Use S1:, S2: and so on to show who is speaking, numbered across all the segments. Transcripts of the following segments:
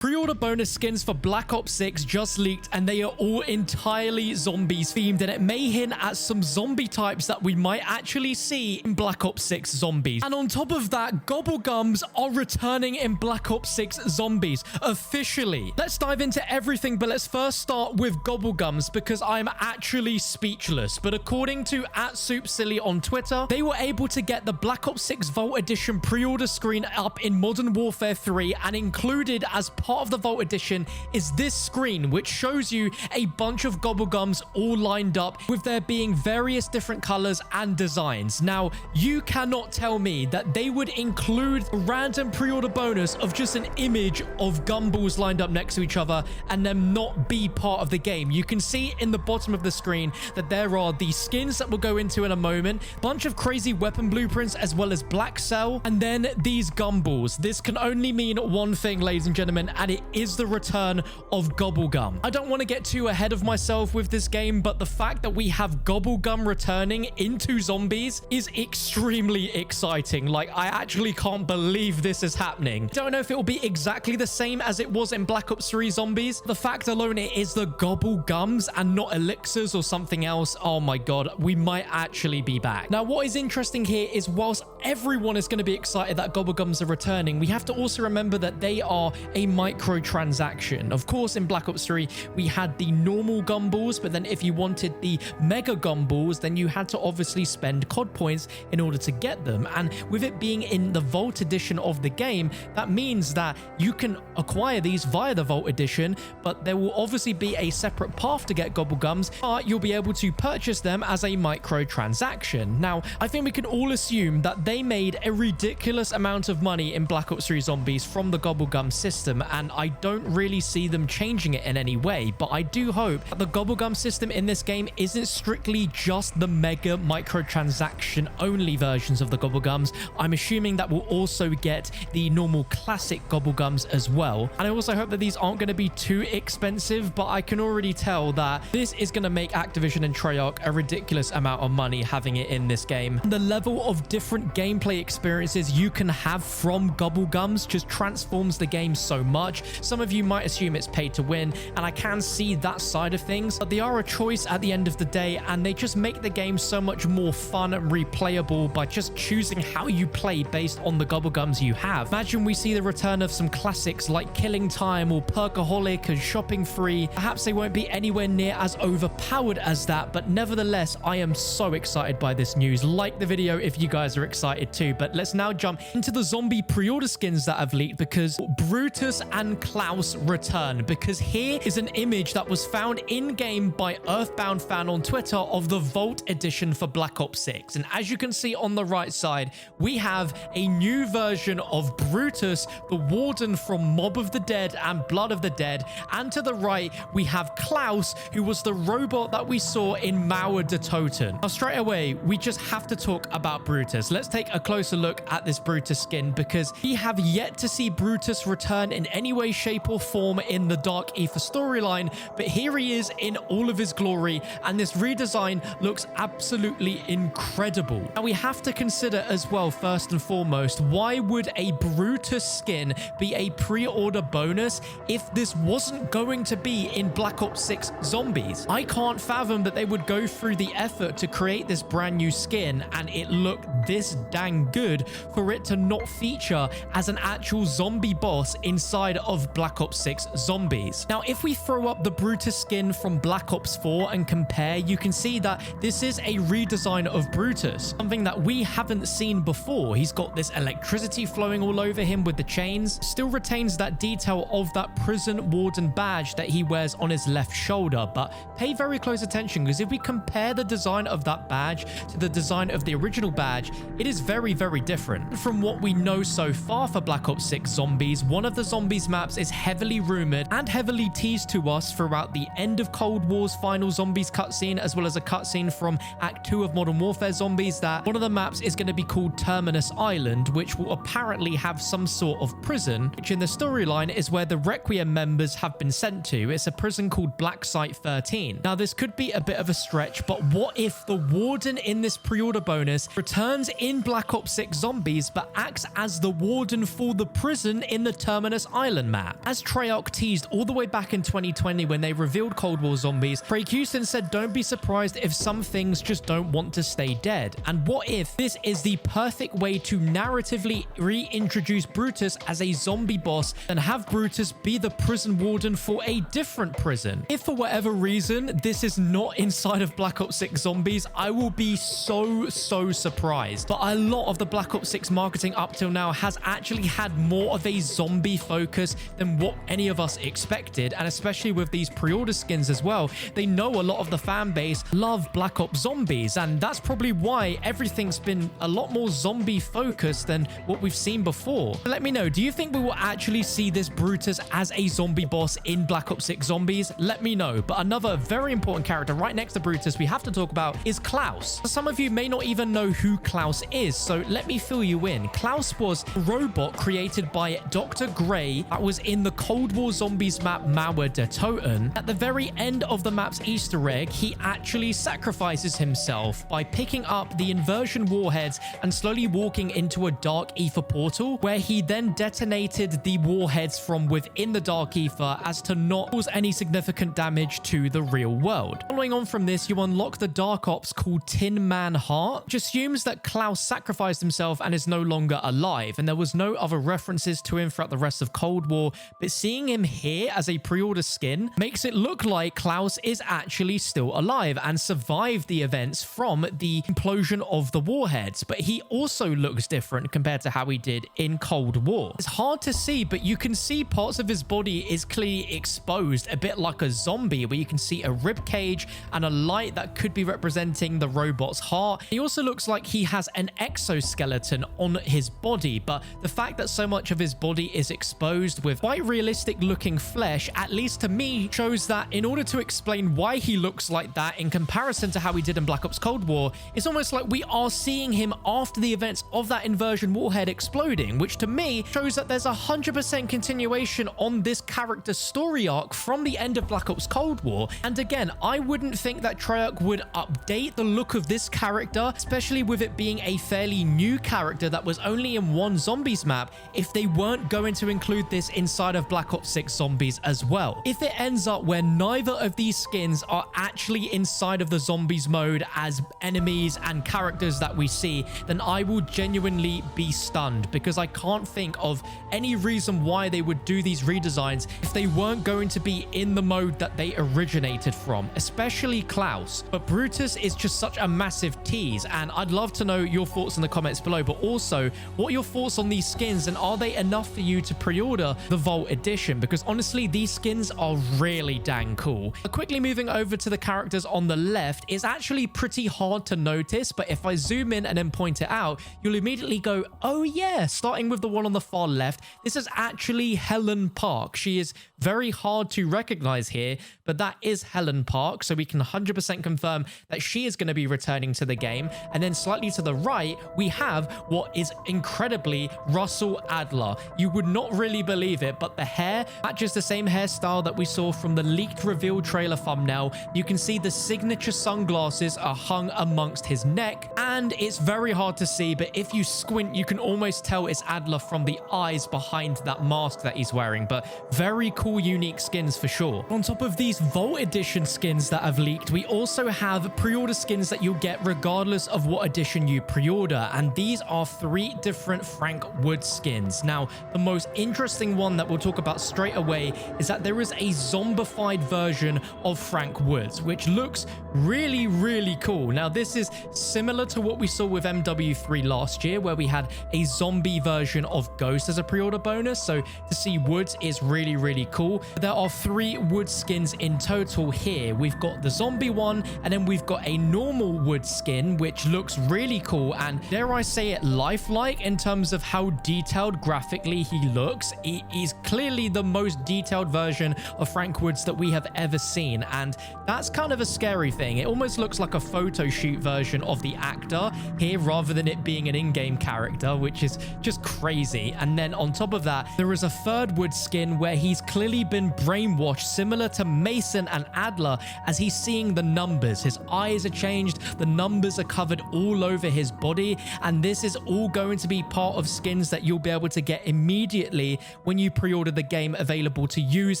S1: Pre-order bonus skins for Black Ops 6 just leaked, and they are all entirely zombies themed, and it may hint at some zombie types that we might actually see in Black Ops 6 Zombies. And on top of that, Gobblegums are returning in Black Ops 6 Zombies officially. Let's dive into everything, but let's first start with Gobblegums because I'm actually speechless. But according to @SoupSilly on Twitter, they were able to get the Black Ops 6 Vault Edition pre-order screen up in Modern Warfare 3, and included as part of the Vault Edition is this screen, which shows you a bunch of Gobblegums all lined up with there being various different colors and designs. Now, you cannot tell me that they would include a random pre-order bonus of just an image of gumballs lined up next to each other and them not be part of the game. You can see in the bottom of the screen that there are the skins that we'll go into in a moment, a bunch of crazy weapon blueprints, as well as black cell, and then these gumballs. This can only mean one thing, ladies and gentlemen, and it is the return of Gobblegum. I don't want to get too ahead of myself with this game, but the fact that we have Gobblegum returning into Zombies is extremely exciting. Like, I actually can't believe this is happening. Don't know if it will be exactly the same as it was in Black Ops 3 Zombies. The fact alone it is the Gobblegums and not elixirs or something else. Oh my god, we might actually be back. Now, what is interesting here is whilst everyone is going to be excited that Gobblegums are returning, we have to also remember that they are a microtransaction. Of course, in Black Ops 3, we had the normal gumballs, but then if you wanted the mega gumballs, then you had to obviously spend COD points in order to get them. And with it being in the Vault Edition of the game, that means that you can acquire these via the Vault Edition, but there will obviously be a separate path to get Gobblegums, but you'll be able to purchase them as a microtransaction. Now, I think we can all assume that they made a ridiculous amount of money in Black Ops 3 Zombies from the Gobblegum system, and I don't really see them changing it in any way, but I do hope that the Gobblegum system in this game isn't strictly just the mega microtransaction only versions of the Gobblegums. I'm assuming that we'll also get the normal classic Gobblegums as well, and I also hope that these aren't going to be too expensive, but I can already tell that this is going to make Activision and Treyarch a ridiculous amount of money having it in this game. The level of different gameplay experiences you can have from Gobblegums just transforms the game so much. Some of you might assume it's pay to win, and I can see that side of things, but they are a choice at the end of the day, and they just make the game so much more fun and replayable by just choosing how you play based on the Gobblegums you have. Imagine we see the return of some classics like Killing Time or Perkaholic and Shopping Free. Perhaps they won't be anywhere near as overpowered as that, but nevertheless, I am so excited by this news. Like the video if you guys are excited too, but let's now jump into the zombie pre-order skins that have leaked, because Brutus and Klaus return, because here is an image that was found in-game by Earthbound Fan on Twitter of the Vault Edition for Black Ops 6. And as you can see on the right side, we have a new version of Brutus, the Warden from Mob of the Dead and Blood of the Dead. And to the right, we have Klaus, who was the robot that we saw in Mauer de Toten. Now, straight away, we just have to talk about Brutus. Let's take a closer look at this Brutus skin, because we have yet to see Brutus return in any way, shape, or form in the Dark Aether storyline, but here he is in all of his glory, and this redesign looks absolutely incredible. Now, we have to consider as well, first and foremost, why would a Brutus skin be a pre-order bonus if this wasn't going to be in Black Ops 6 Zombies? I can't fathom that they would go through the effort to create this brand new skin and it looked this dang good for it to not feature as an actual zombie boss inside of Black Ops 6 Zombies. Now, if we throw up the Brutus skin from Black Ops 4 and compare, you can see that this is a redesign of Brutus, something that we haven't seen before. He's got this electricity flowing all over him with the chains, still retains that detail of that prison warden badge that he wears on his left shoulder, but pay very close attention, because if we compare the design of that badge to the design of the original badge, it is very, very different. From what we know so far for Black Ops 6 Zombies, one of the Zombies maps is heavily rumored and heavily teased to us throughout the end of Cold War's final Zombies cutscene, as well as a cutscene from Act 2 of Modern Warfare Zombies, that one of the maps is going to be called Terminus Island, which will apparently have some sort of prison, which in the storyline is where the Requiem members have been sent to. It's a prison called Black Site 13. Now, this could be a bit of a stretch, but what if the Warden in this pre-order bonus returns in Black Ops 6 Zombies, but acts as the warden for the prison in the Terminus Island? Island map. As Treyarch teased all the way back in 2020 when they revealed Cold War Zombies, Craig Houston said don't be surprised if some things just don't want to stay dead. And what if this is the perfect way to narratively reintroduce Brutus as a zombie boss and have Brutus be the prison warden for a different prison? If for whatever reason this is not inside of Black Ops 6 Zombies, I will be so surprised. But a lot of the Black Ops 6 marketing up till now has actually had more of a zombie focus than what any of us expected, and especially with these pre-order skins as well, they know a lot of the fan base love Black Ops Zombies, and that's probably why everything's been a lot more zombie focused than what we've seen before. But let me know, do you think we will actually see this Brutus as a zombie boss in Black Ops 6 Zombies? Let me know. But another very important character right next to Brutus we have to talk about is Klaus. Some of you may not even know who Klaus is, so let me fill you in. Klaus was a robot created by Dr. Gray that was in the Cold War Zombies map Mauer der Toten. At the very end of the map's Easter egg, he actually sacrifices himself by picking up the inversion warheads and slowly walking into a dark ether portal, where he then detonated the warheads from within the dark ether as to not cause any significant damage to the real world. Following on from this, you unlock the dark ops called Tin Man Heart, which assumes that Klaus sacrificed himself and is no longer alive, and there was no other references to him throughout the rest of Cold War, but seeing him here as a pre-order skin makes it look like Klaus is actually still alive and survived the events from the implosion of the warheads, but he also looks different compared to how he did in Cold War. It's hard to see, but you can see parts of his body is clearly exposed, a bit like a zombie, where you can see a rib cage and a light that could be representing the robot's heart. He also looks like he has an exoskeleton on his body, but the fact that so much of his body is exposed with quite realistic looking flesh, at least to me, shows that in order to explain why he looks like that in comparison to how he did in Black Ops Cold War, it's almost like we are seeing him after the events of that inversion warhead exploding, which to me shows that there's 100% continuation on this character's story arc from the end of Black Ops Cold War. And again, I wouldn't think that Treyarch would update the look of this character, especially with it being a fairly new character that was only in one Zombies map, if they weren't going to include this inside of Black Ops 6 Zombies as well. If it ends up where neither of these skins are actually inside of the Zombies mode as enemies and characters that we see, then I will genuinely be stunned, because I can't think of any reason why they would do these redesigns if they weren't going to be in the mode that they originated from, especially Klaus. But Brutus is just such a massive tease, and I'd love to know your thoughts in the comments below, but also what are your thoughts on these skins, and are they enough for you to pre-order the Vault Edition? Because honestly, these skins are really dang cool. Quickly moving over to the characters on the left is actually pretty hard to notice, but if I zoom in and then point it out, you'll immediately go, oh yeah. Starting with the one on the far left, this is actually Helen Park. She is very hard to recognize here, but that is Helen Park, so we can 100% confirm that she is going to be returning to the game. And then slightly to the right, we have what is incredibly Russell Adler. You would not really believe it, but the hair matches the same hairstyle that we saw from the leaked reveal trailer thumbnail. You can see the signature sunglasses are hung amongst his neck, and it's very hard to see, but if you squint, you can almost tell it's Adler from the eyes behind that mask that he's wearing. But very cool, unique skins for sure. On top of these Vault Edition skins that have leaked, we also have pre-order skins that you'll get regardless of what edition you pre-order, and these are 3 different Frank Woods skins. Now, the most interesting one that we'll talk about straight away is that there is a zombified version of Frank Woods, which looks really cool. Now, this is similar to what we saw with MW3 last year, where we had a zombie version of Ghost as a pre-order bonus, so to see Woods is really cool. There are 3 Woods skins in total here. We've got the zombie one, and then we've got a normal Woods skin, which looks really cool, and dare I say it, lifelike in terms of how detailed graphically he looks. He is clearly the most detailed version of Frank Woods that we have ever seen, and that's kind of a scary thing. It almost looks like a photo shoot version of the actor here rather than it being an in-game character, which is just crazy. And then on top of that, there is a third Woods skin where he's clearly been brainwashed, similar to Mason and Adler, as he's seeing the numbers. His eyes are changed, the numbers are covered all over his body, and this is all going to be part of skins that you'll be able to get immediately when you pre-order the game available to use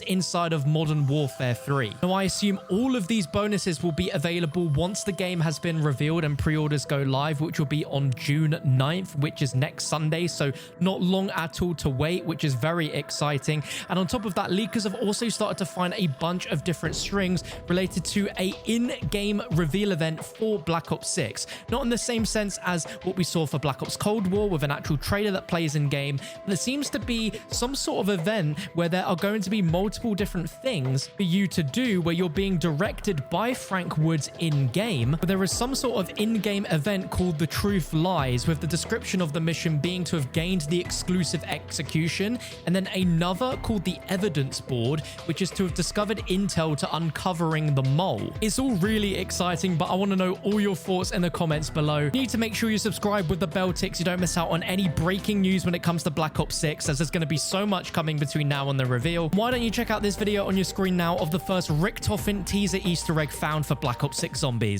S1: inside of Modern Warfare 3. Now, I assume all of these bonuses will be available once the game has been revealed and pre-orders go live, which will be on June 9th, which is next Sunday, so not long at all to wait, which is very exciting. And on top of that, leakers have also started to find a bunch of different strings related to a in-game reveal event for Black Ops 6. Not in the same sense as what we saw for Black Ops Cold War with an actual trailer that plays in game. There seems to be some sort of event where there are going to be multiple different things for you to do where you're being directed by Frank Woods in game. But there is some sort of in-game event called The Truth Lies, with the description of the mission being to have gained the exclusive execution, and then another called the Evidence Board, which is to have discovered intel to uncovering the mole. It's all really exciting, but I want to know all your thoughts in the comments below. You need to make sure you subscribe with the bell tick so you don't miss out on any breaking news when it comes to Black Ops 6, as there's going to be so much coming between now and the reveal. Why don't you check out this video on your screen now of the first Richtofen teaser Easter egg found for Black Ops 6 Zombies?